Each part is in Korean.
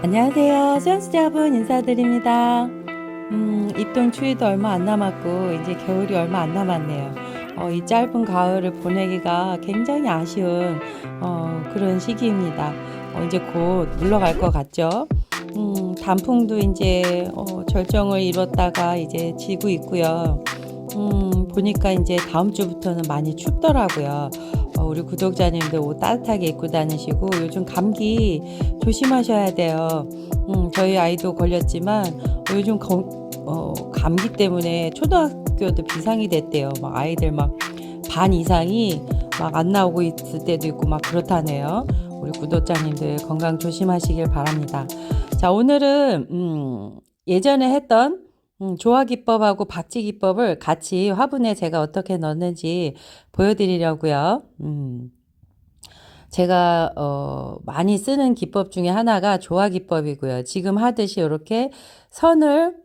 안녕하세요. 수영수자분 인사드립니다. 입동 추위도 얼마 안 남았고 이제 겨울이 얼마 안 남았네요. 이 짧은 가을을 보내기가 굉장히 아쉬운 그런 시기입니다. 이제 곧 물러갈 것 같죠? 단풍도 이제 절정을 이뤘다가 이제 지고 있고요. 보니까 이제 다음 주부터는 많이 춥더라고요. 우리 구독자님들 옷 따뜻하게 입고 다니시고 요즘 감기 조심하셔야 돼요. 저희 아이도 걸렸지만 요즘 감기 때문에 초등학교도 비상이 됐대요. 막 아이들 막 반 이상이 막 안 나오고 있을 때도 있고 막 그렇다네요. 우리 구독자님들 건강 조심하시길 바랍니다. 자, 오늘은 예전에 했던 조화기법하고 박쥐기법을 같이 화분에 제가 어떻게 넣는지 보여드리려고요. 제가 많이 쓰는 기법 중에 하나가 조화기법이고요. 지금 하듯이 이렇게 선을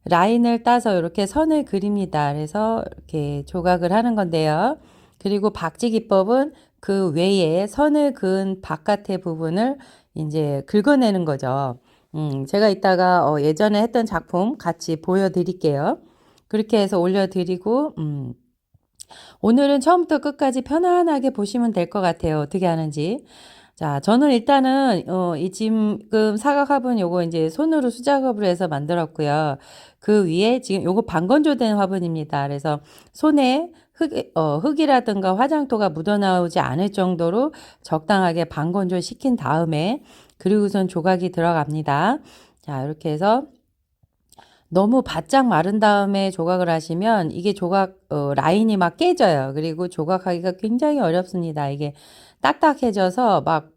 라인을 따서 이렇게 선을 그립니다. 그래서 이렇게 조각을 하는 건데요. 그리고 박쥐기법은 그 외에 선을 그은 바깥의 부분을 이제 긁어내는 거죠. 제가 이따가 예전에 했던 작품 같이 보여드릴게요. 그렇게 해서 올려드리고 오늘은 처음부터 끝까지 편안하게 보시면 될 것 같아요. 어떻게 하는지. 자, 저는 일단은 이 지금 사각 화분 요거 이제 손으로 수작업으로 해서 만들었고요. 그 위에 지금 요거 반건조된 화분입니다. 그래서 손에 흙이라든가 화장토가 묻어나오지 않을 정도로 적당하게 반건조 시킨 다음에 그리고선 조각이 들어갑니다. 자, 이렇게 해서 너무 바짝 마른 다음에 조각을 하시면 이게 조각 라인이 막 깨져요. 그리고 조각하기가 굉장히 어렵습니다. 이게 딱딱해져서 막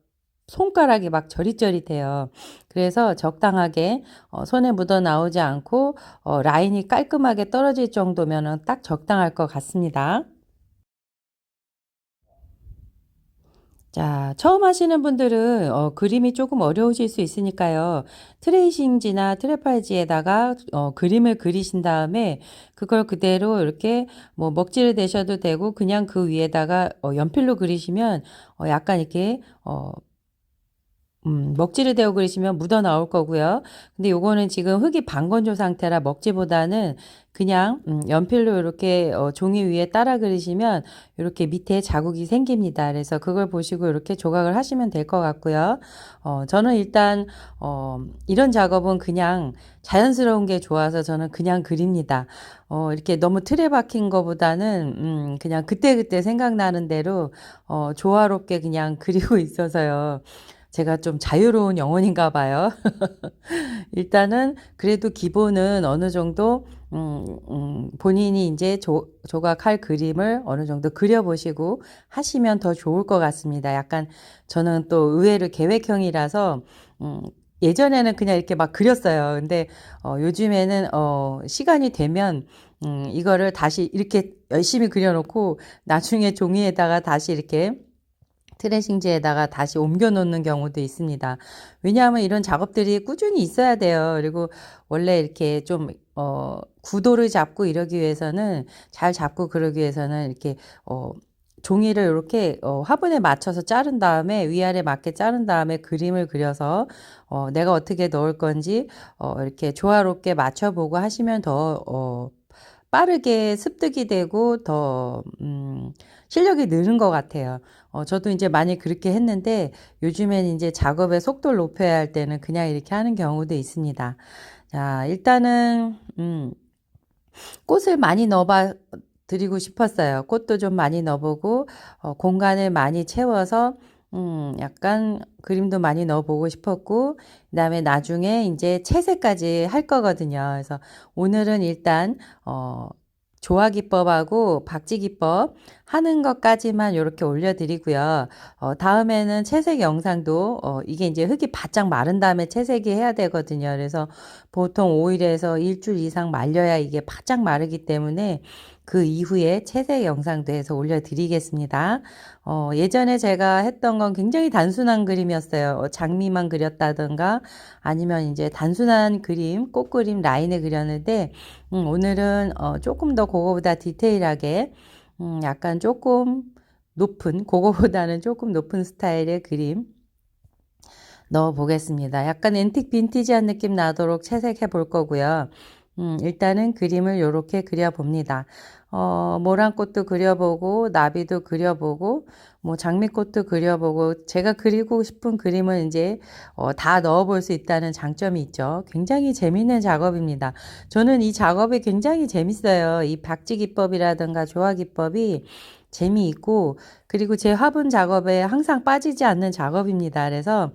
손가락이 막 저릿저릿해요. 그래서 적당하게 손에 묻어 나오지 않고 라인이 깔끔하게 떨어질 정도면 딱 적당할 것 같습니다. 자, 처음 하시는 분들은 그림이 조금 어려우실 수 있으니까요. 트레이싱지나 트레팔지에다가 그림을 그리신 다음에 그걸 그대로 이렇게 뭐 먹지를 대셔도 되고 그냥 그 위에다가 연필로 그리시면 약간 이렇게 먹지를 대고 그리시면 묻어 나올 거고요. 근데 요거는 지금 흙이 반건조 상태라 먹지보다는 그냥 연필로 이렇게 종이 위에 따라 그리시면 이렇게 밑에 자국이 생깁니다. 그래서 그걸 보시고 이렇게 조각을 하시면 될 것 같고요. 저는 일단 이런 작업은 그냥 자연스러운 게 좋아서 저는 그냥 그립니다. 이렇게 너무 틀에 박힌 거보다는 그냥 그때그때 생각나는 대로 조화롭게 그냥 그리고 있어서요. 제가 좀 자유로운 영혼인가 봐요. 일단은 그래도 기본은 어느 정도 본인이 이제 조각할 그림을 어느 정도 그려보시고 하시면 더 좋을 것 같습니다. 약간 저는 또 의외로 계획형이라서 예전에는 그냥 이렇게 막 그렸어요. 근데 요즘에는 시간이 되면 이거를 다시 이렇게 열심히 그려놓고 나중에 종이에다가 다시 이렇게 트레싱지에다가 다시 옮겨 놓는 경우도 있습니다. 왜냐하면 이런 작업들이 꾸준히 있어야 돼요. 그리고 원래 이렇게 좀 구도를 잡고 이러기 위해서는 잘 잡고 그러기 위해서는 이렇게 종이를 이렇게 화분에 맞춰서 자른 다음에 위아래 맞게 자른 다음에 그림을 그려서 내가 어떻게 넣을 건지 이렇게 조화롭게 맞춰보고 하시면 더 빠르게 습득이 되고 더 실력이 느는 것 같아요. 저도 이제 많이 그렇게 했는데 요즘엔 이제 작업의 속도를 높여야 할 때는 그냥 이렇게 하는 경우도 있습니다. 자, 일단은 꽃을 많이 넣어봐 드리고 싶었어요. 꽃도 좀 많이 넣어보고 공간을 많이 채워서 약간 그림도 많이 넣어보고 싶었고 그다음에 나중에 이제 채색까지 할 거거든요. 그래서 오늘은 일단 조화기법하고 박쥐기법 하는 것까지만 이렇게 올려드리고요. 다음에는 채색 영상도 이게 이제 흙이 바짝 마른 다음에 채색이 해야 되거든요. 그래서 보통 5일에서 일주일 이상 말려야 이게 바짝 마르기 때문에 그 이후에 채색 영상도 해서 올려드리겠습니다. 예전에 제가 했던 건 굉장히 단순한 그림이었어요. 장미만 그렸다든가 아니면 이제 단순한 그림, 꽃그림 라인을 그렸는데 오늘은 조금 더 그거보다 디테일하게 약간 조금 높은, 그거보다는 조금 높은 스타일의 그림 넣어 보겠습니다. 약간 앤틱 빈티지한 느낌 나도록 채색해 볼 거고요. 일단은 그림을 요렇게 그려봅니다. 모란꽃도 그려보고, 나비도 그려보고, 뭐 장미꽃도 그려보고, 제가 그리고 싶은 그림은 이제 다 넣어볼 수 있다는 장점이 있죠. 굉장히 재밌는 작업입니다. 저는 이 작업이 굉장히 재밌어요. 이 박지기법이라든가 조화기법이 재미있고, 그리고 제 화분 작업에 항상 빠지지 않는 작업입니다. 그래서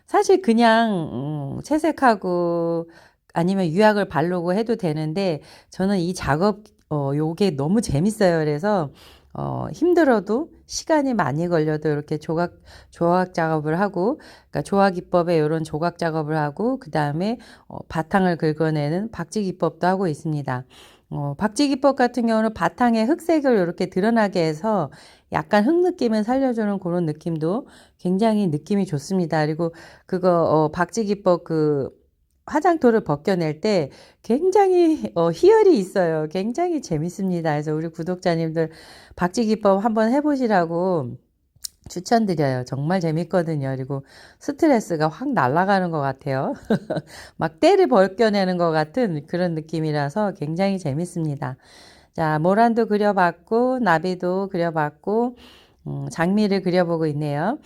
사실 그냥 채색하고 아니면 유약을 바르고 해도 되는데 저는 이 작업 요게 너무 재밌어요. 그래서 힘들어도 시간이 많이 걸려도 이렇게 조각 작업을 하고 그러니까 조화 기법에 이런 조각 작업을 하고 그다음에 바탕을 긁어내는 박지 기법도 하고 있습니다. 박지 기법 같은 경우는 바탕에 흑색을 이렇게 드러나게 해서 약간 흙 느낌을 살려주는 그런 느낌도 굉장히 느낌이 좋습니다. 그리고 그거 박지 기법 그 화장토를 벗겨낼 때 굉장히 희열이 있어요. 굉장히 재밌습니다. 그래서 우리 구독자님들 박지 기법 한번 해보시라고 추천드려요. 정말 재밌거든요. 그리고 스트레스가 확 날아가는 것 같아요. 막 때를 벗겨내는 것 같은 그런 느낌이라서 굉장히 재밌습니다. 자, 모란도 그려봤고, 나비도 그려봤고, 장미를 그려보고 있네요.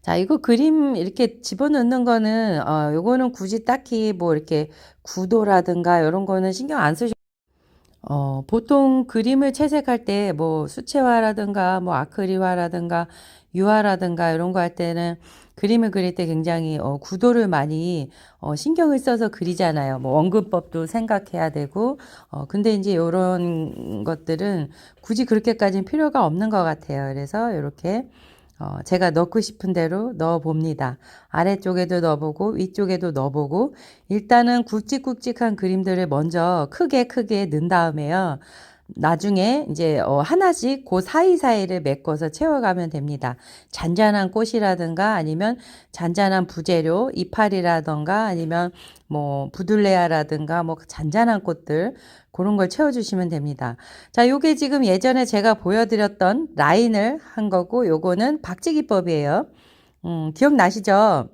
자, 이거 그림 이렇게 집어넣는 거는, 요거는 굳이 딱히 뭐 이렇게 구도라든가 이런 거는 신경 안 쓰셔도 보통 그림을 채색할 때 뭐 수채화라든가 뭐 아크릴화라든가 유화라든가 이런 거 할 때는 그림을 그릴 때 굉장히 구도를 많이 신경을 써서 그리잖아요. 뭐 원근법도 생각해야 되고 근데 이제 이런 것들은 굳이 그렇게까지는 필요가 없는 것 같아요. 그래서 이렇게 제가 넣고 싶은 대로 넣어 봅니다. 아래쪽에도 넣어보고 위쪽에도 넣어보고 일단은 굵직굵직한 그림들을 먼저 크게 넣은 다음에요. 나중에 이제 하나씩 그 사이사이를 메꿔서 채워가면 됩니다. 잔잔한 꽃이라든가 아니면 잔잔한 부재료, 이파리라든가 아니면 뭐 부들레아라든가 뭐 잔잔한 꽃들 그런 걸 채워주시면 됩니다. 자, 요게 지금 예전에 제가 보여드렸던 라인을 한 거고 요거는 박지기법이에요. 기억나시죠?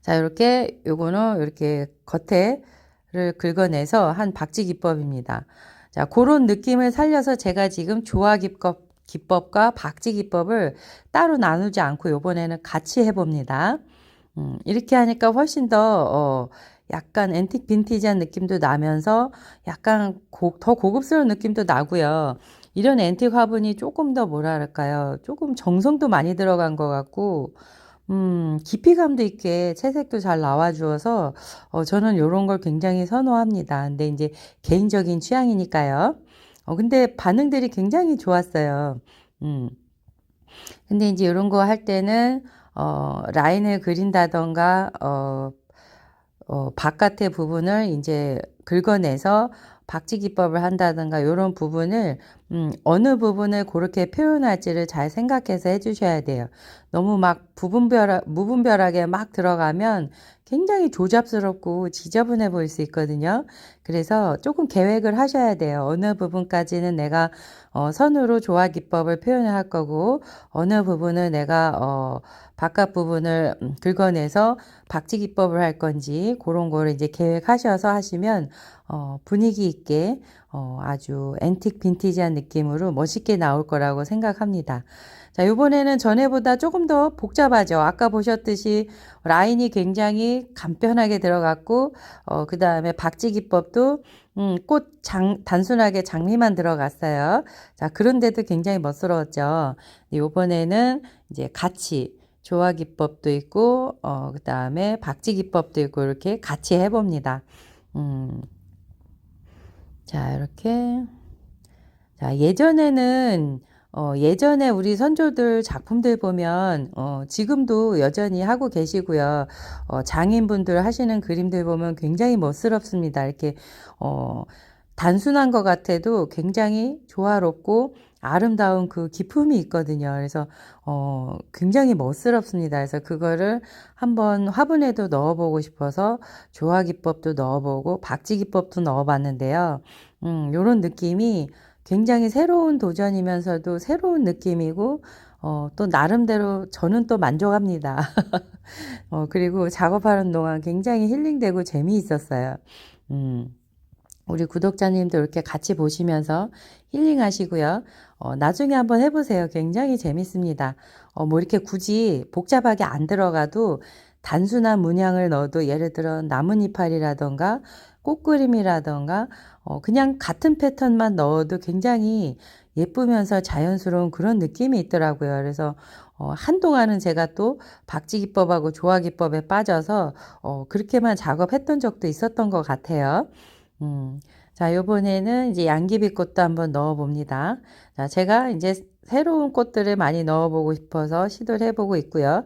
자, 이렇게 요거는 이렇게 겉에를 긁어내서 한 박지 기법입니다. 자, 그런 느낌을 살려서 제가 지금 조화 기법과 박지 기법을 따로 나누지 않고 요번에는 같이 해봅니다. 이렇게 하니까 훨씬 더 약간 앤틱 빈티지한 느낌도 나면서 약간 더 고급스러운 느낌도 나고요. 이런 앤틱 화분이 조금 더 뭐랄까요? 조금 정성도 많이 들어간 것 같고 깊이감도 있게 채색도 잘 나와주어서 저는 이런 걸 굉장히 선호합니다. 근데 이제 개인적인 취향이니까요. 근데 반응들이 굉장히 좋았어요. 음. 근데 이제 이런 거 할 때는 라인을 그린다던가 바깥의 부분을 이제 긁어내서 박지 기법을 한다든가 이런 부분을 어느 부분을 그렇게 표현할지를 잘 생각해서 해주셔야 돼요. 너무 막 무분별하게 막 들어가면 굉장히 조잡스럽고 지저분해 보일 수 있거든요. 그래서 조금 계획을 하셔야 돼요. 어느 부분까지는 내가 선으로 조화 기법을 표현을 할 거고 어느 부분을 내가 바깥 부분을 긁어내서 박지 기법을 할 건지 그런 거를 이제 계획하셔서 하시면 분위기 있게 아주 앤틱 빈티지한 느낌으로 멋있게 나올 거라고 생각합니다. 자, 요번에는 전에보다 조금 더 복잡하죠. 아까 보셨듯이 라인이 굉장히 간편하게 들어갔고 그 다음에 박지 기법도 단순하게 장미만 들어갔어요. 자, 그런데도 굉장히 멋스러웠죠. 요번에는 이제 같이 조화 기법도 있고 그 다음에 박지 기법도 있고 이렇게 같이 해봅니다. 자, 이렇게 자, 예전에 우리 선조들 작품들 보면 지금도 여전히 하고 계시고요. 장인분들 하시는 그림들 보면 굉장히 멋스럽습니다. 이렇게 단순한 것 같아도 굉장히 조화롭고 아름다운 그 기품이 있거든요. 그래서 굉장히 멋스럽습니다. 그래서 그거를 한번 화분에도 넣어보고 싶어서 조화 기법도 넣어보고 박지 기법도 넣어봤는데요. 요런 느낌이 굉장히 새로운 도전이면서도 새로운 느낌이고 또 나름대로 저는 또 만족합니다. 그리고 작업하는 동안 굉장히 힐링되고 재미있었어요. 음. 우리 구독자님도 이렇게 같이 보시면서 힐링하시고요. 나중에 한번 해보세요. 굉장히 재밌습니다. 뭐 이렇게 굳이 복잡하게 안 들어가도 단순한 문양을 넣어도 예를 들어 나뭇이파리라던가 꽃그림이라던가 그냥 같은 패턴만 넣어도 굉장히 예쁘면서 자연스러운 그런 느낌이 있더라고요. 그래서 한동안은 제가 또 박지기법하고 조화기법에 빠져서 그렇게만 작업했던 적도 있었던 것 같아요. 자, 요번에는 이제 양귀비꽃도 한번 넣어 봅니다. 자, 제가 이제 새로운 꽃들을 많이 넣어 보고 싶어서 시도를 해보고 있고요.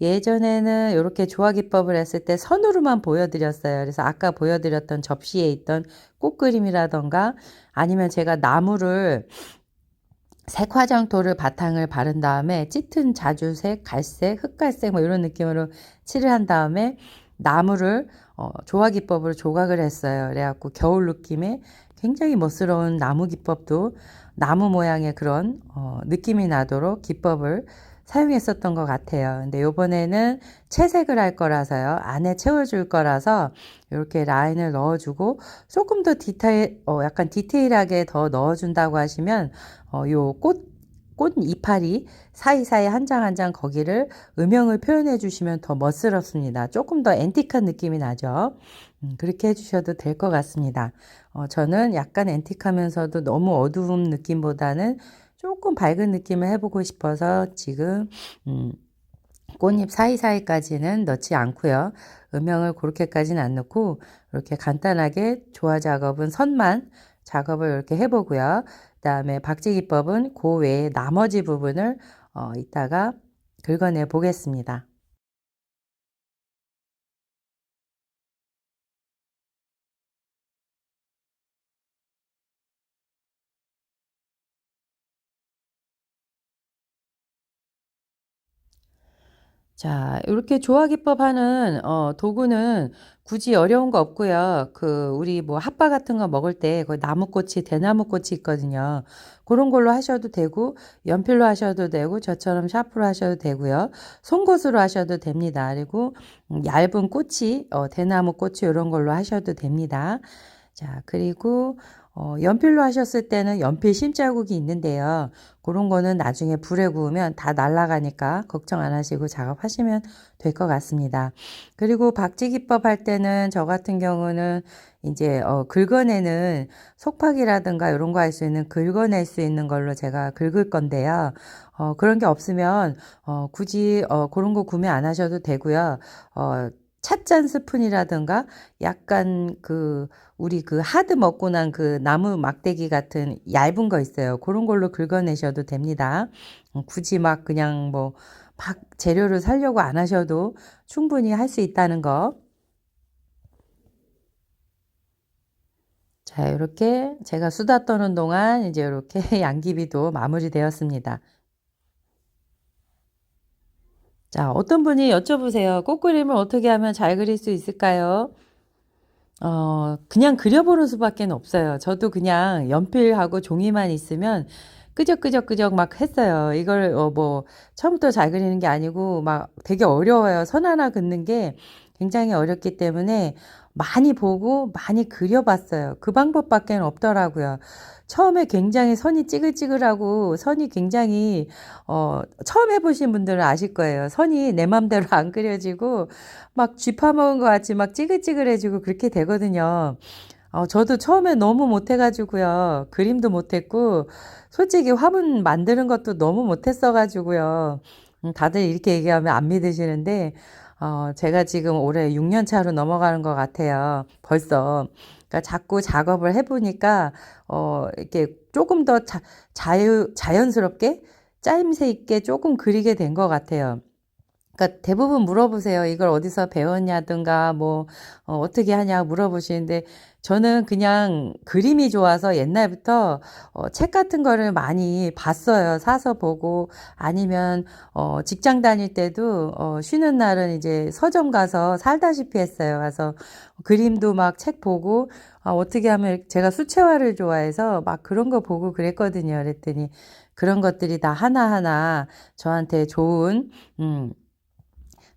예전에는 이렇게 조화기법을 했을 때 선으로만 보여드렸어요. 그래서 아까 보여드렸던 접시에 있던 꽃그림이라던가 아니면 제가 나무를 색화장토를 바탕을 바른 다음에 짙은 자주색, 갈색, 흑갈색 뭐 이런 느낌으로 칠을 한 다음에 나무를 조화기법으로 조각을 했어요. 그래갖고 겨울 느낌의 굉장히 멋스러운 나무 기법도 나무 모양의 그런 느낌이 나도록 기법을 사용했었던 것 같아요. 근데 요번에는 채색을 할 거라서요. 안에 채워줄 거라서 이렇게 라인을 넣어주고 조금 더 약간 디테일하게 더 넣어준다고 하시면 요 꽃 이파리 사이사이 한 장 한 장 거기를 음영을 표현해 주시면 더 멋스럽습니다. 조금 더 앤틱한 느낌이 나죠. 그렇게 해주셔도 될 것 같습니다. 저는 약간 앤틱하면서도 너무 어두운 느낌보다는 조금 밝은 느낌을 해보고 싶어서 지금 꽃잎 사이사이까지는 넣지 않고요. 음영을 그렇게까지는 안 넣고 이렇게 간단하게 조화 작업은 선만 작업을 이렇게 해보고요. 그 다음에 박지기법은 그 외에 나머지 부분을 이따가 긁어내 보겠습니다. 자, 이렇게 조화기법 하는 도구는 굳이 어려운 거 없고요. 우리 뭐 핫바 같은 거 먹을 때 그 나무꽃이 대나무꽃이 있거든요. 그런 걸로 하셔도 되고 연필로 하셔도 되고 저처럼 샤프로 하셔도 되고요. 송곳으로 하셔도 됩니다. 그리고 얇은 꽃이 대나무 꽃이 이런 걸로 하셔도 됩니다. 자, 그리고 연필로 하셨을 때는 연필 심자국이 있는데요. 그런 거는 나중에 불에 구우면 다 날아가니까 걱정 안 하시고 작업하시면 될 것 같습니다. 그리고 박지기법 할 때는 저 같은 경우는 이제 긁어내는 속팍이라든가 이런 거 할 수 있는 긁어낼 수 있는 걸로 제가 긁을 건데요. 그런 게 없으면 굳이 그런 거 구매 안 하셔도 되고요. 찻잔 스푼이라든가 약간 우리 하드 먹고 난 나무 막대기 같은 얇은 거 있어요. 그런 걸로 긁어내셔도 됩니다. 굳이 막 그냥 뭐 막 재료를 사려고 안 하셔도 충분히 할 수 있다는 거. 자, 이렇게 제가 수다 떠는 동안 이제 이렇게 양귀비도 마무리되었습니다. 자, 어떤 분이 여쭤보세요. 꽃그림을 어떻게 하면 잘 그릴 수 있을까요? 그냥 그려보는 수밖에 없어요. 저도 그냥 연필하고 종이만 있으면 끄적끄적끄적 막 했어요. 이걸 뭐 처음부터 잘 그리는 게 아니고 막 되게 어려워요. 선 하나 긋는 게 굉장히 어렵기 때문에 많이 보고 많이 그려봤어요. 그 방법밖에 없더라고요. 처음에 굉장히 선이 찌글찌글하고 선이 굉장히 처음 해보신 분들은 아실 거예요. 선이 내 맘대로 안 그려지고 막 쥐파먹은 것 같이 막 찌글찌글해지고 그렇게 되거든요. 저도 처음에 너무 못해가지고요. 그림도 못했고, 솔직히 화분 만드는 것도 너무 못했어가지고요. 다들 이렇게 얘기하면 안 믿으시는데, 제가 지금 올해 6년 차로 넘어가는 것 같아요. 벌써. 그러니까 자꾸 작업을 해보니까, 이렇게 조금 더 자연스럽게, 짜임새 있게 조금 그리게 된 것 같아요. 그러니까 대부분 물어보세요. 이걸 어디서 배웠냐든가 뭐 어떻게 하냐 물어보시는데 저는 그냥 그림이 좋아서 옛날부터 책 같은 거를 많이 봤어요. 사서 보고 아니면 직장 다닐 때도 쉬는 날은 이제 서점 가서 살다시피 했어요. 가서 그림도 막 책 보고 어떻게 하면 제가 수채화를 좋아해서 막 그런 거 보고 그랬거든요. 그랬더니 그런 것들이 다 하나하나 저한테 좋은, 음,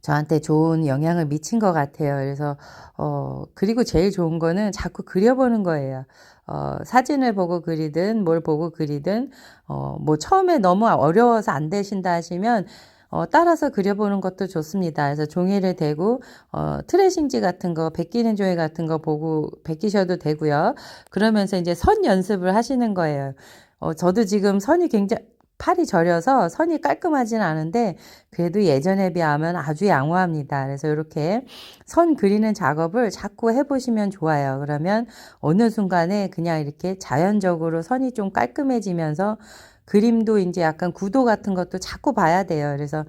저한테 좋은 영향을 미친 것 같아요. 그래서, 그리고 제일 좋은 거는 자꾸 그려보는 거예요. 사진을 보고 그리든 뭘 보고 그리든, 뭐 처음에 너무 어려워서 안 되신다 하시면, 따라서 그려보는 것도 좋습니다. 그래서 종이를 대고, 트레싱지 같은 거, 베끼는 종이 같은 거 보고 베끼셔도 되고요. 그러면서 이제 선 연습을 하시는 거예요. 저도 지금 선이 굉장히, 팔이 저려서 선이 깔끔하진 않은데 그래도 예전에 비하면 아주 양호합니다. 그래서 이렇게 선 그리는 작업을 자꾸 해보시면 좋아요. 그러면 어느 순간에 그냥 이렇게 자연적으로 선이 좀 깔끔해지면서 그림도 이제 약간 구도 같은 것도 자꾸 봐야 돼요. 그래서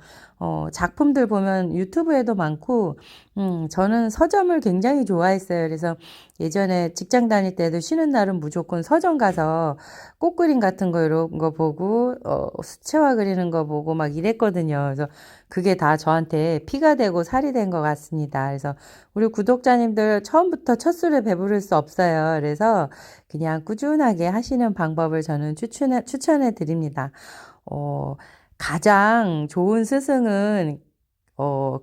작품들 보면 유튜브에도 많고 저는 서점을 굉장히 좋아했어요. 그래서 예전에 직장 다닐 때도 쉬는 날은 무조건 서점 가서 꽃그림 같은 거 이런 거 보고 수채화 그리는 거 보고 막 이랬거든요. 그래서 그게 다 저한테 피가 되고 살이 된 것 같습니다. 그래서 우리 구독자님들 처음부터 첫 술에 배부를 수 없어요. 그래서 그냥 꾸준하게 하시는 방법을 저는 추천해 드립니다. 가장 좋은 스승은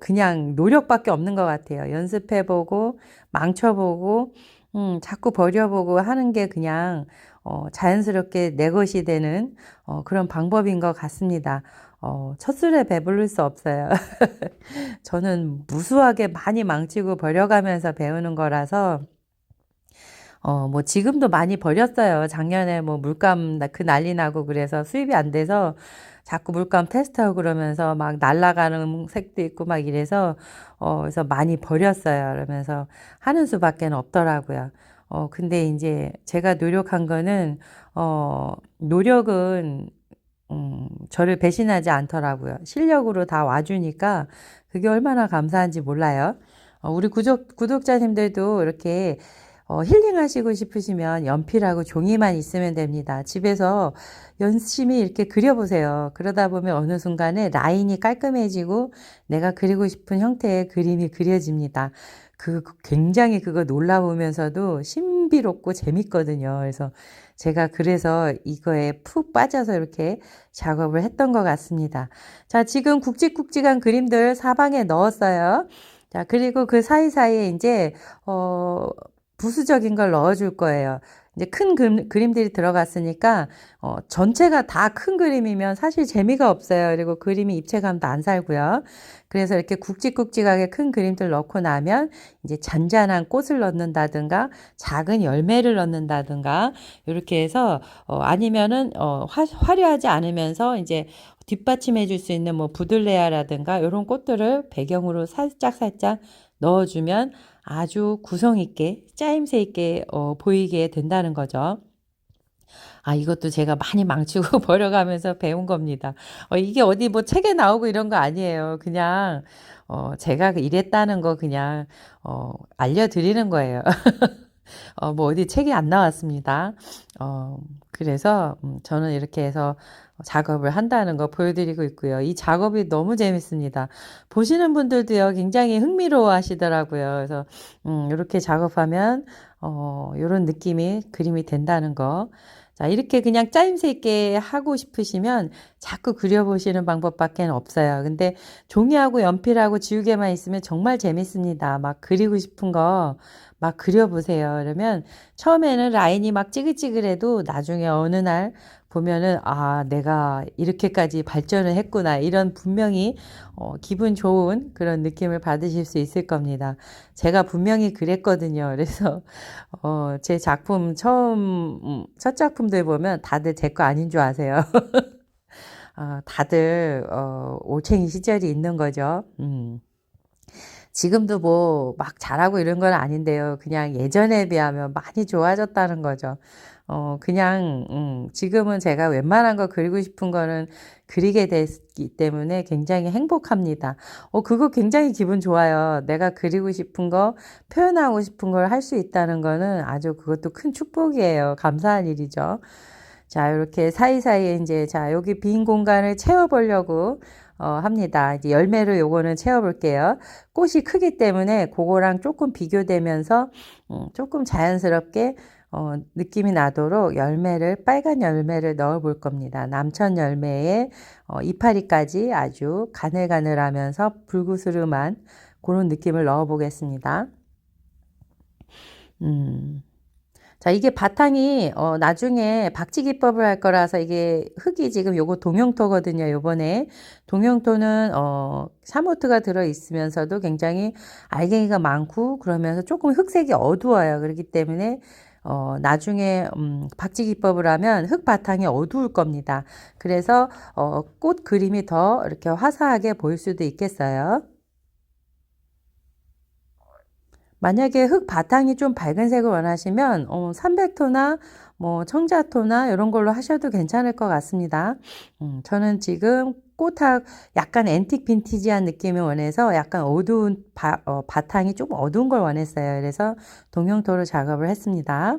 그냥 노력밖에 없는 것 같아요. 연습해보고, 망쳐보고, 자꾸 버려보고 하는 게 그냥, 자연스럽게 내 것이 되는, 그런 방법인 것 같습니다. 첫술에 배부를 수 없어요. 저는 무수하게 많이 망치고 버려가면서 배우는 거라서, 뭐 지금도 많이 버렸어요. 작년에 뭐 물감 그 난리 나고 그래서 수입이 안 돼서 자꾸 물감 테스트하고 그러면서 막 날아가는 색도 있고 막 이래서 그래서 많이 버렸어요. 그러면서 하는 수밖에 없더라고요. 근데 이제 제가 노력한 거는 노력은 저를 배신하지 않더라고요. 실력으로 다 와주니까 그게 얼마나 감사한지 몰라요. 우리 구독자님들도 이렇게 힐링하시고 싶으시면 연필하고 종이만 있으면 됩니다. 집에서 열심히 이렇게 그려보세요. 그러다 보면 어느 순간에 라인이 깔끔해지고 내가 그리고 싶은 형태의 그림이 그려집니다. 굉장히 그거 놀라우면서도 신비롭고 재밌거든요. 그래서 이거에 푹 빠져서 이렇게 작업을 했던 것 같습니다. 자, 지금 굵직굵직한 그림들 사방에 넣었어요. 자, 그리고 그 사이사이에 이제, 부수적인 걸 넣어줄 거예요. 이제 큰 그림들이 들어갔으니까 전체가 다 큰 그림이면 사실 재미가 없어요. 그리고 그림이 입체감도 안 살고요. 그래서 이렇게 굵직굵직하게 큰 그림들 넣고 나면 이제 잔잔한 꽃을 넣는다든가 작은 열매를 넣는다든가 이렇게 해서 아니면은 화려하지 않으면서 이제 뒷받침해 줄 수 있는 뭐 부들레아라든가 이런 꽃들을 배경으로 살짝 넣어주면 아주 구성 있게 짜임새 있게 보이게 된다는 거죠. 이것도 제가 많이 망치고 버려가면서 배운 겁니다. 이게 어디 뭐 책에 나오고 이런 거 아니에요. 그냥 제가 이랬다는 거 그냥 알려드리는 거예요. 뭐 어디 책이 안 나왔습니다. 그래서 저는 이렇게 해서 작업을 한다는 거 보여드리고 있고요. 이 작업이 너무 재밌습니다. 보시는 분들도요, 굉장히 흥미로워 하시더라고요. 그래서, 이렇게 작업하면, 이런 느낌이 그림이 된다는 거. 자, 이렇게 그냥 짜임새 있게 하고 싶으시면 자꾸 그려보시는 방법밖에 없어요. 근데 종이하고 연필하고 지우개만 있으면 정말 재밌습니다. 막 그리고 싶은 거 막 그려보세요. 그러면 처음에는 라인이 막 찌글찌글해도 나중에 어느 날 보면은 내가 이렇게까지 발전을 했구나. 이런 분명히 기분 좋은 그런 느낌을 받으실 수 있을 겁니다. 제가 분명히 그랬거든요. 그래서 제 작품 첫 작품들 보면 다들 제 거 아닌 줄 아세요. 다들 올챙이 시절이 있는 거죠. 지금도 뭐 막 잘하고 이런 건 아닌데요. 그냥 예전에 비하면 많이 좋아졌다는 거죠. 그냥 지금은 제가 웬만한 거 그리고 싶은 거는 그리게 됐기 때문에 굉장히 행복합니다. 그거 굉장히 기분 좋아요. 내가 그리고 싶은 거, 표현하고 싶은 걸 할 수 있다는 거는 아주 그것도 큰 축복이에요. 감사한 일이죠. 자, 이렇게 사이사이에 이제, 자, 여기 빈 공간을 채워보려고, 합니다. 이제 열매로 요거는 채워볼게요. 꽃이 크기 때문에 그거랑 조금 비교되면서 조금 자연스럽게 느낌이 나도록 빨간 열매를 넣어 볼 겁니다. 남천 열매에 이파리까지 아주 가늘가늘하면서 불구스름한 그런 느낌을 넣어 보겠습니다. 자, 이게 바탕이 나중에 박쥐 기법을 할 거라서 이게 흙이 지금 요거 동용토거든요. 요번에 동용토는 샤모트가 들어 있으면서도 굉장히 알갱이가 많고 그러면서 조금 흑색이 어두워요. 그렇기 때문에 나중에 박쥐 기법을 하면 흙 바탕이 어두울 겁니다. 그래서 꽃 그림이 더 이렇게 화사하게 보일 수도 있겠어요. 만약에 흙 바탕이 좀 밝은 색을 원하시면 300토나 뭐 청자토나 이런 걸로 하셔도 괜찮을 것 같습니다. 저는 지금 꽃학 약간 앤틱 빈티지한 느낌을 원해서 약간 어두운 바탕이 조금 어두운 걸 원했어요. 그래서 동용토로 작업을 했습니다.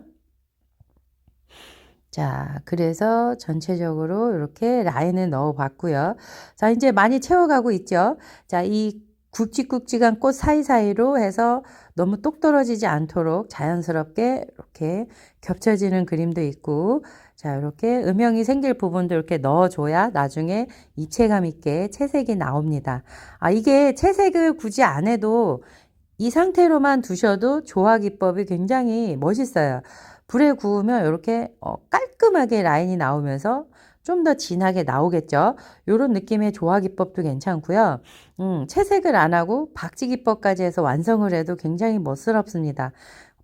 자, 그래서 전체적으로 이렇게 라인을 넣어 봤고요. 자, 이제 많이 채워가고 있죠. 자, 이 굵직굵직한 꽃 사이사이로 해서 너무 똑 떨어지지 않도록 자연스럽게 이렇게 겹쳐지는 그림도 있고, 자, 이렇게 음영이 생길 부분도 이렇게 넣어줘야 나중에 입체감 있게 채색이 나옵니다. 아, 이게 채색을 굳이 안 해도 이 상태로만 두셔도 조화 기법이 굉장히 멋있어요. 불에 구우면 이렇게 깔끔하게 라인이 나오면서 좀 더 진하게 나오겠죠. 이런 느낌의 조화 기법도 괜찮고요. 채색을 안 하고 박쥐 기법까지 해서 완성을 해도 굉장히 멋스럽습니다.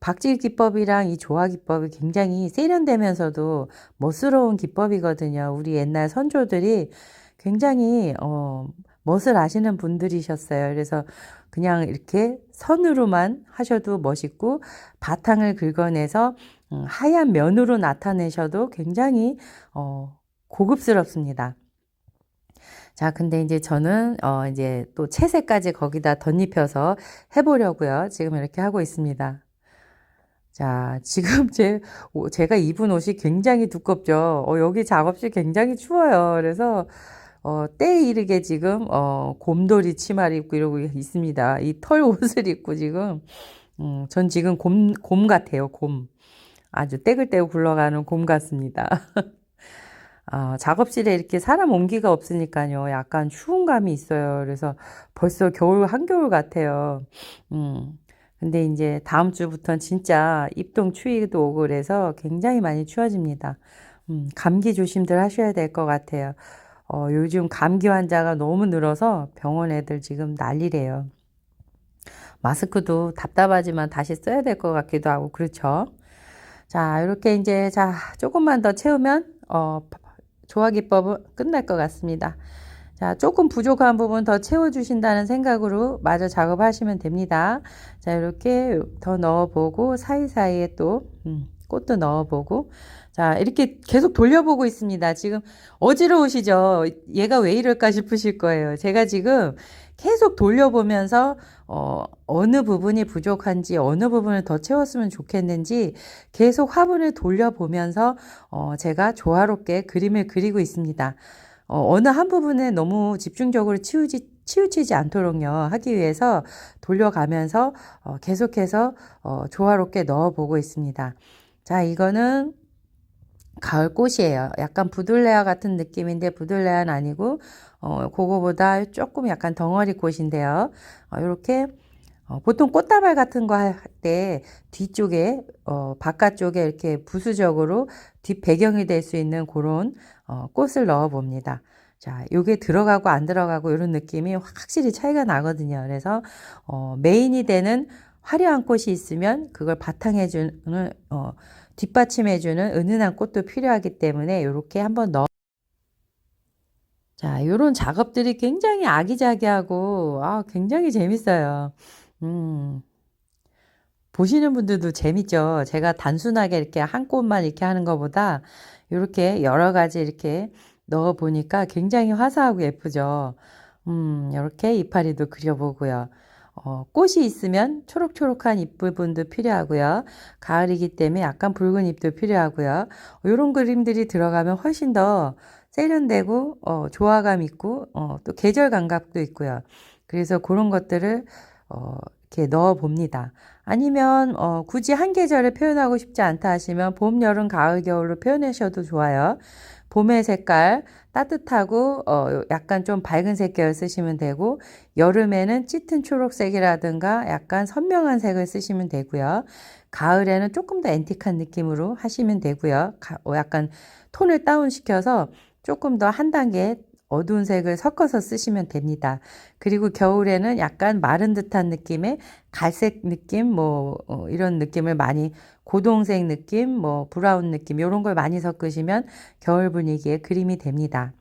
박쥐 기법이랑 이 조화 기법이 굉장히 세련되면서도 멋스러운 기법이거든요. 우리 옛날 선조들이 굉장히 멋을 아시는 분들이셨어요. 그래서 그냥 이렇게 선으로만 하셔도 멋있고 바탕을 긁어내서 하얀 면으로 나타내셔도 굉장히 고급스럽습니다. 자, 근데 이제 저는 이제 또 채색까지 거기다 덧입혀서 해보려고요. 지금 이렇게 하고 있습니다. 자, 지금 제가 입은 옷이 굉장히 두껍죠. 여기 작업실 굉장히 추워요. 그래서 때에 이르게 지금 곰돌이 치마를 입고 이러고 있습니다. 이 털 옷을 입고 지금 전 지금 곰 같아요. 곰. 아주 떼굴떼굴 굴러가는 곰 같습니다. 작업실에 이렇게 사람 온기가 없으니까요. 약간 추운 감이 있어요. 그래서 벌써 한겨울 같아요. 근데 이제 다음 주부터는 진짜 입동 추위도 오고 그래서 굉장히 많이 추워집니다. 감기 조심들 하셔야 될 것 같아요. 요즘 감기 환자가 너무 늘어서 병원 애들 지금 난리래요. 마스크도 답답하지만 다시 써야 될 것 같기도 하고, 그렇죠? 자, 이렇게 이제, 자, 조금만 더 채우면, 조화 기법은 끝날 것 같습니다. 자, 조금 부족한 부분 더 채워주신다는 생각으로 마저 작업하시면 됩니다. 자, 이렇게 더 넣어보고, 사이사이에 또, 꽃도 넣어보고, 자, 이렇게 계속 돌려보고 있습니다. 지금 어지러우시죠? 얘가 왜 이럴까 싶으실 거예요. 제가 지금 계속 돌려보면서, 어느 부분이 부족한지, 어느 부분을 더 채웠으면 좋겠는지 계속 화분을 돌려보면서, 제가 조화롭게 그림을 그리고 있습니다. 어느 한 부분에 너무 집중적으로 치우치지 않도록요, 하기 위해서 돌려가면서, 계속해서, 조화롭게 넣어보고 있습니다. 자, 이거는 가을 꽃이에요. 약간 부들레아 같은 느낌인데 부들레아는 아니고 그거보다 조금 약간 덩어리 꽃인데요. 이렇게 보통 꽃다발 같은 거 할 때 뒤쪽에 바깥쪽에 이렇게 부수적으로 뒷 배경이 될 수 있는 그런 꽃을 넣어 봅니다. 자, 요게 들어가고 안 들어가고 이런 느낌이 확실히 차이가 나거든요. 그래서 메인이 되는 화려한 꽃이 있으면 그걸 바탕해주는 뒷받침해주는 은은한 꽃도 필요하기 때문에 이렇게 한번 자, 요런 작업들이 굉장히 아기자기하고 굉장히 재밌어요. 음, 보시는 분들도 재밌죠. 제가 단순하게 이렇게 한 꽃만 이렇게 하는 것보다 이렇게 여러 가지 이렇게 넣어 보니까 굉장히 화사하고 예쁘죠. 이렇게 이파리도 그려보고요. 꽃이 있으면 초록초록한 잎 부분도 필요하고요. 가을이기 때문에 약간 붉은 잎도 필요하고요. 이런 그림들이 들어가면 훨씬 더 세련되고 조화감 있고 또 계절 감각도 있고요. 그래서 그런 것들을 이렇게 넣어 봅니다. 아니면 굳이 한 계절을 표현하고 싶지 않다 하시면 봄, 여름, 가을, 겨울로 표현하셔도 좋아요. 봄의 색깔 따뜻하고 약간 좀 밝은 색깔을 쓰시면 되고, 여름에는 짙은 초록색이라든가 약간 선명한 색을 쓰시면 되고요. 가을에는 조금 더 앤틱한 느낌으로 하시면 되고요. 약간 톤을 다운시켜서 조금 더 한 단계 어두운 색을 섞어서 쓰시면 됩니다. 그리고 겨울에는 약간 마른 듯한 느낌의 갈색 느낌, 이런 느낌을 많이, 고동색 느낌, 브라운 느낌, 이런 걸 많이 섞으시면 겨울 분위기의 그림이 됩니다.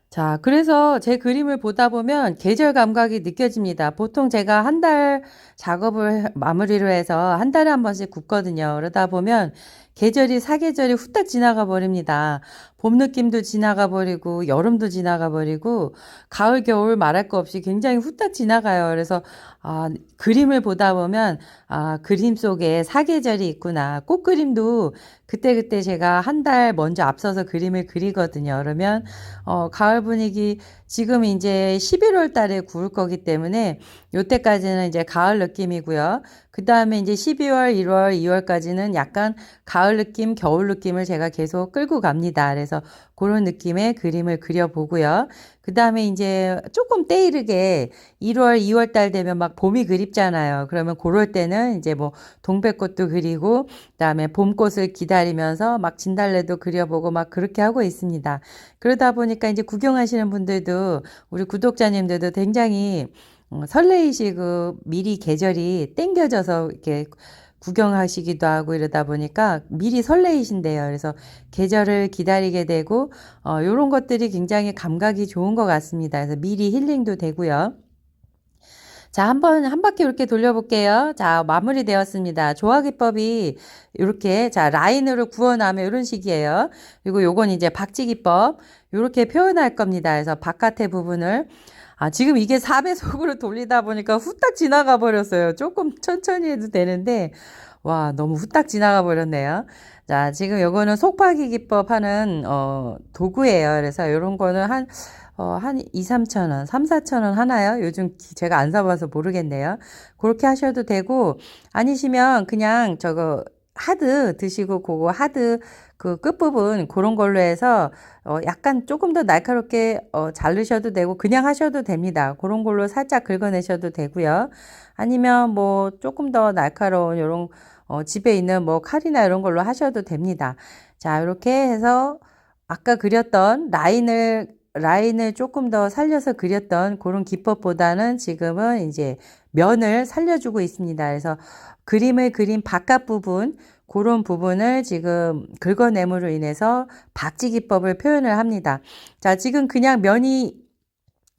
자, 그래서 제 그림을 보다 보면 계절 감각이 느껴집니다. 보통 제가 한 달 작업을 마무리로 해서 한 달에 한 번씩 굽거든요. 그러다 보면 계절이, 사계절이 후딱 지나가 버립니다. 봄 느낌도 지나가 버리고, 여름도 지나가 버리고, 가을, 겨울 말할 거 없이 굉장히 후딱 지나가요. 그래서, 그림을 보다 보면, 그림 속에 사계절이 있구나. 꽃그림도 그때그때 제가 한 달 먼저 앞서서 그림을 그리거든요. 그러면, 가을 분위기, 지금 이제 11월 달에 구울 거기 때문에 요때까지는 이제 가을 느낌이고요. 그 다음에 이제 12월, 1월, 2월까지는 약간 가을 느낌, 겨울 느낌을 제가 계속 끌고 갑니다. 그래서 그런 느낌의 그림을 그려보고요. 그 다음에 이제 조금 때이르게 1월, 2월 달 되면 막 봄이 그립잖아요. 그러면 그럴 때는 이제 동백꽃도 그리고, 그 다음에 봄꽃을 기다리면서 막 진달래도 그려보고 막 그렇게 하고 있습니다. 그러다 보니까 이제 구경하시는 분들도, 우리 구독자님들도 굉장히 설레이시고 미리 계절이 땡겨져서 이렇게 구경하시기도 하고 이러다 보니까 미리 설레이신대요. 그래서 계절을 기다리게 되고 요런 것들이 굉장히 감각이 좋은 것 같습니다. 그래서 미리 힐링도 되고요. 자, 한 바퀴 이렇게 돌려볼게요. 자, 마무리 되었습니다. 조화기법이 이렇게, 자, 라인으로 구워나면 이런 식이에요. 그리고 요건 이제 박지기법. 이렇게 표현할 겁니다. 그래서 바깥의 부분을, 지금 이게 4배속으로 돌리다 보니까 후딱 지나가 버렸어요. 조금 천천히 해도 되는데, 와, 너무 후딱 지나가 버렸네요. 자, 지금 요거는 속박이 기법 하는, 도구예요. 그래서 요런 거는 한 2, 3천 원, 3, 4천 원 하나요? 요즘 제가 안 사봐서 모르겠네요. 그렇게 하셔도 되고, 아니시면 그냥 저거 하드 드시고, 그거 하드 그 끝부분 그런 걸로 해서 약간 조금 더 날카롭게 자르셔도 되고, 그냥 하셔도 됩니다. 그런 걸로 살짝 긁어내셔도 되고요. 아니면 조금 더 날카로운 요런 집에 있는 칼이나 이런 걸로 하셔도 됩니다. 자, 이렇게 해서 아까 그렸던 라인을 조금 더 살려서 그렸던 그런 기법보다는 지금은 이제 면을 살려주고 있습니다. 그래서 그림을 그린 바깥 부분, 그런 부분을 지금 긁어냄으로 인해서 박지 기법을 표현을 합니다. 자, 지금 그냥 면이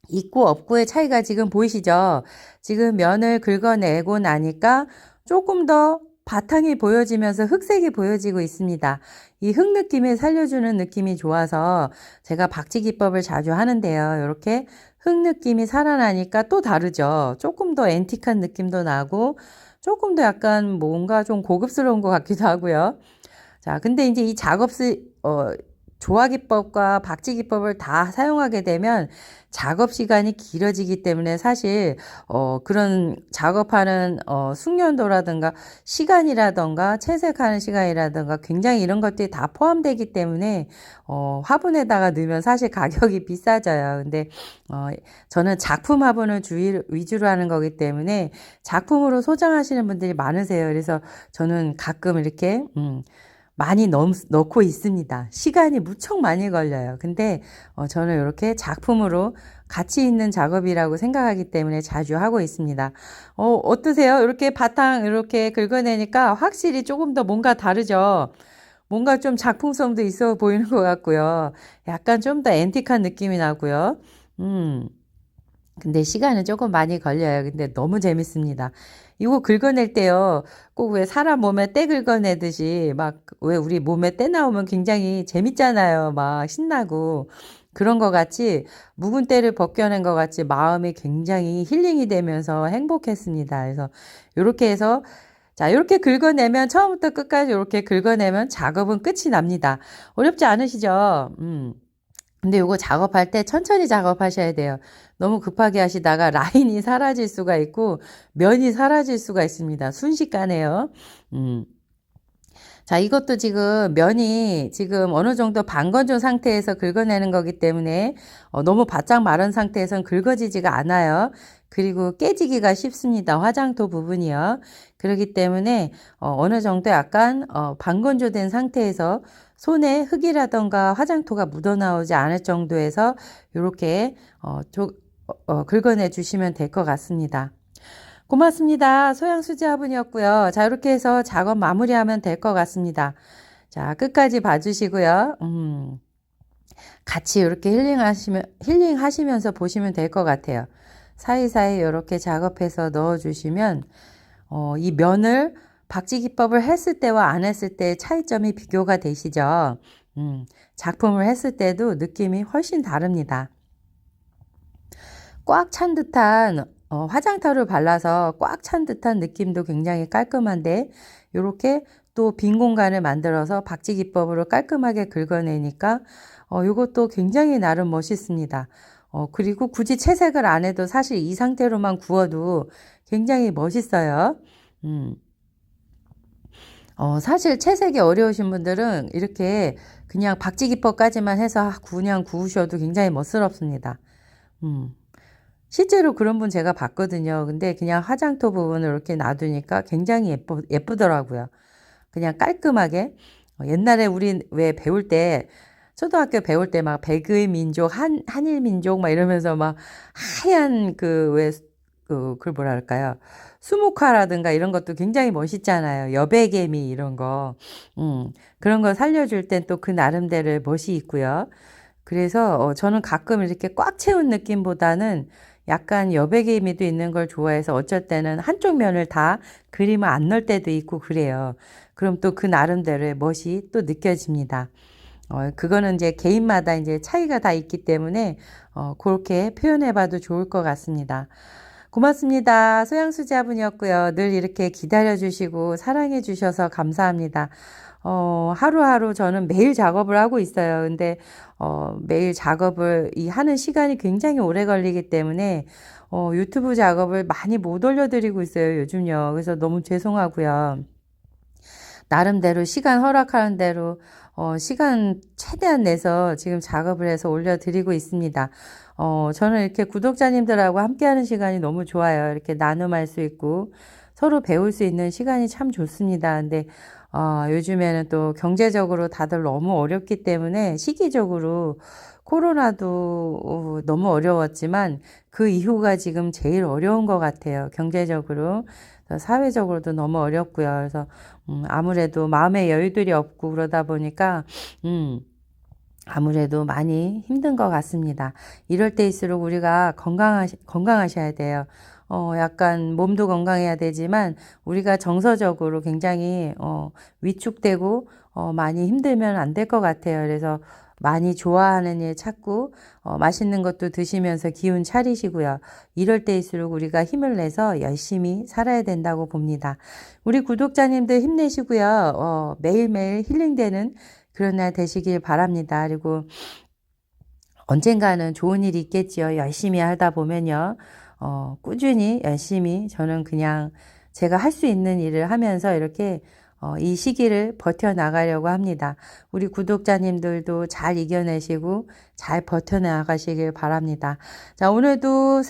있고 없고의 차이가 지금 보이시죠? 지금 면을 긁어내고 나니까 조금 더 바탕이 보여지면서 흑색이 보여지고 있습니다. 이 흑 느낌을 살려주는 느낌이 좋아서 제가 박지 기법을 자주 하는데요. 이렇게 흑 느낌이 살아나니까 또 다르죠. 조금 더 앤틱한 느낌도 나고 조금 더 약간 뭔가 좀 고급스러운 것 같기도 하고요. 자, 근데 이제 이 조화기법과 박지기법을 다 사용하게 되면 작업 시간이 길어지기 때문에 사실 그런 작업하는 숙련도라든가 시간이라든가 채색하는 시간이라든가 굉장히 이런 것들이 다 포함되기 때문에 화분에다가 넣으면 사실 가격이 비싸져요. 근데 저는 작품 화분을 위주로 하는 거기 때문에 작품으로 소장하시는 분들이 많으세요. 그래서 저는 가끔 이렇게 많이 넣고 있습니다. 시간이 무척 많이 걸려요. 근데 저는 이렇게 작품으로 가치 있는 작업이라고 생각하기 때문에 자주 하고 있습니다. 어떠세요? 이렇게 바탕 이렇게 긁어내니까 확실히 조금 더 뭔가 다르죠? 뭔가 좀 작품성도 있어 보이는 것 같고요. 약간 좀 더 앤틱한 느낌이 나고요. 근데 시간은 조금 많이 걸려요. 근데 너무 재밌습니다. 이거 긁어낼 때요. 꼭 왜 사람 몸에 때 긁어내듯이 막 왜 우리 몸에 때 나오면 굉장히 재밌잖아요. 막 신나고. 그런 것 같이 묵은 때를 벗겨낸 것 같이 마음이 굉장히 힐링이 되면서 행복했습니다. 그래서 이렇게 해서 자, 이렇게 긁어내면 처음부터 끝까지 이렇게 긁어내면 작업은 끝이 납니다. 어렵지 않으시죠? 근데 이거 작업할 때 천천히 작업하셔야 돼요. 너무 급하게 하시다가 라인이 사라질 수가 있고 면이 사라질 수가 있습니다. 순식간에요. 자, 이것도 지금 면이 지금 어느 정도 반건조 상태에서 긁어내는 거기 때문에 너무 바짝 마른 상태에선 긁어지지가 않아요. 그리고 깨지기가 쉽습니다. 화장토 부분이요. 그렇기 때문에 어느 정도 약간 반건조된 상태에서 손에 흙이라던가 화장토가 묻어나오지 않을 정도에서 이렇게 긁어내 주시면 될 것 같습니다. 고맙습니다. 소양수지화분이었고요. 자, 이렇게 해서 작업 마무리하면 될 것 같습니다. 자, 끝까지 봐주시고요. 같이 이렇게 힐링하시면서 보시면 될 것 같아요. 사이사이 이렇게 작업해서 넣어주시면 이 면을 박지 기법을 했을 때와 안 했을 때의 차이점이 비교가 되시죠. 작품을 했을 때도 느낌이 훨씬 다릅니다. 꽉 찬 듯한 화장터를 발라서 꽉 찬 듯한 느낌도 굉장히 깔끔한데 이렇게 또 빈 공간을 만들어서 박지 기법으로 깔끔하게 긁어내니까 이것도 굉장히 나름 멋있습니다. 그리고 굳이 채색을 안 해도 사실 이 상태로만 구워도 굉장히 멋있어요. 사실 채색이 어려우신 분들은 이렇게 그냥 박지 기법까지만 해서 그냥 구우셔도 굉장히 멋스럽습니다. 실제로 그런 분 제가 봤거든요. 근데 그냥 화장토 부분을 이렇게 놔두니까 굉장히 예쁘더라고요. 그냥 깔끔하게. 옛날에 우리 왜 배울 때, 초등학교 배울 때 막 백의 민족, 한일 민족 막 이러면서 막 하얀 그걸 뭐라 할까요? 수묵화라든가 이런 것도 굉장히 멋있잖아요. 여백개미 이런 거. 그런 거 살려줄 땐 또 그 나름대로의 멋이 있고요. 그래서 저는 가끔 이렇게 꽉 채운 느낌보다는 약간 여백의미도 있는 걸 좋아해서 어쩔 때는 한쪽 면을 다 그림을 안 넣을 때도 있고 그래요. 그럼 또 그 나름대로의 멋이 또 느껴집니다. 그거는 이제 개인마다 이제 차이가 다 있기 때문에 그렇게 표현해봐도 좋을 것 같습니다. 고맙습니다. 소양수자분이었고요. 늘 이렇게 기다려주시고 사랑해주셔서 감사합니다. 하루하루 저는 매일 작업을 하고 있어요. 근데 매일 작업을 하는 시간이 굉장히 오래 걸리기 때문에 유튜브 작업을 많이 못 올려드리고 있어요. 요즘요. 그래서 너무 죄송하고요. 나름대로 시간 허락하는 대로 시간 최대한 내서 지금 작업을 해서 올려드리고 있습니다. 저는 이렇게 구독자님들하고 함께하는 시간이 너무 좋아요. 이렇게 나눔할 수 있고 서로 배울 수 있는 시간이 참 좋습니다. 근데 요즘에는 또 경제적으로 다들 너무 어렵기 때문에 시기적으로 코로나도 너무 어려웠지만 그 이후가 지금 제일 어려운 것 같아요. 경제적으로. 사회적으로도 너무 어렵고요. 그래서 아무래도 마음의 여유들이 없고 그러다 보니까 아무래도 많이 힘든 것 같습니다. 이럴 때일수록 우리가 건강하셔야 돼요. 약간 몸도 건강해야 되지만 우리가 정서적으로 굉장히 위축되고 많이 힘들면 안 될 것 같아요. 그래서 많이 좋아하는 일 찾고 맛있는 것도 드시면서 기운 차리시고요. 이럴 때일수록 우리가 힘을 내서 열심히 살아야 된다고 봅니다. 우리 구독자님들 힘내시고요. 매일매일 힐링되는 그런 날 되시길 바랍니다. 그리고 언젠가는 좋은 일이 있겠지요. 열심히 하다 보면요. 꾸준히 열심히 저는 그냥 제가 할 수 있는 일을 하면서 이렇게 이 시기를 버텨나가려고 합니다. 우리 구독자님들도 잘 이겨내시고 잘 버텨나가시길 바랍니다. 자, 오늘도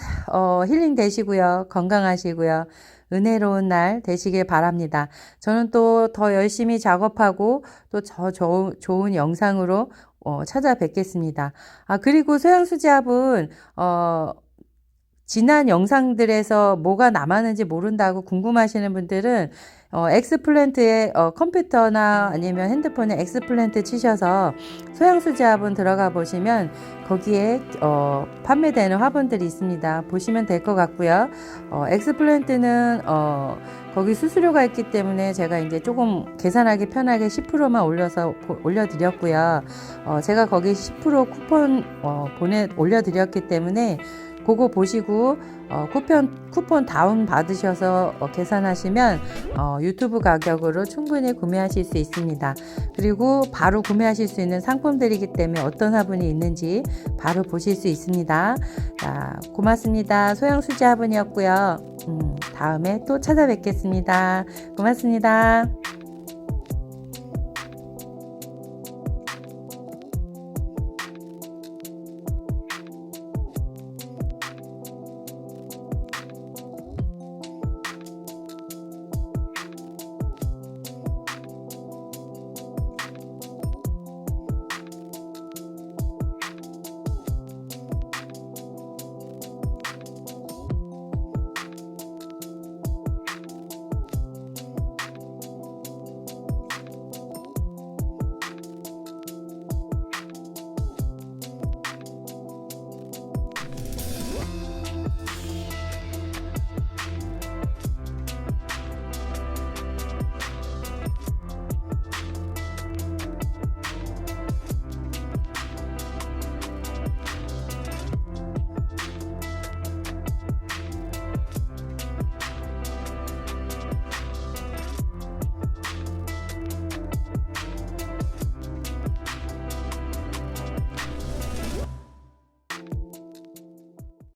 힐링 되시고요. 건강하시고요. 은혜로운 날 되시길 바랍니다. 저는 또 더 열심히 작업하고 또 더 좋은 영상으로 찾아뵙겠습니다. 그리고 소양수지압은 지난 영상들에서 뭐가 남았는지 모른다고 궁금하시는 분들은 엑스플랜트에 컴퓨터나 아니면 핸드폰에 엑스플랜트 치셔서 소양수지압은 들어가 보시면 거기에 판매되는 화분들이 있습니다. 보시면 될 것 같고요. 엑스플랜트는 거기 수수료가 있기 때문에 제가 이제 조금 계산하기 편하게 10%만 올려드렸고요. 제가 거기 10% 쿠폰 올려드렸기 때문에 그거 보시고 쿠폰 다운 받으셔서 계산하시면 유튜브 가격으로 충분히 구매하실 수 있습니다. 그리고 바로 구매하실 수 있는 상품들이기 때문에 어떤 화분이 있는지 바로 보실 수 있습니다. 자, 고맙습니다. 소양수지 화분이었고요. 다음에 또 찾아뵙겠습니다. 고맙습니다.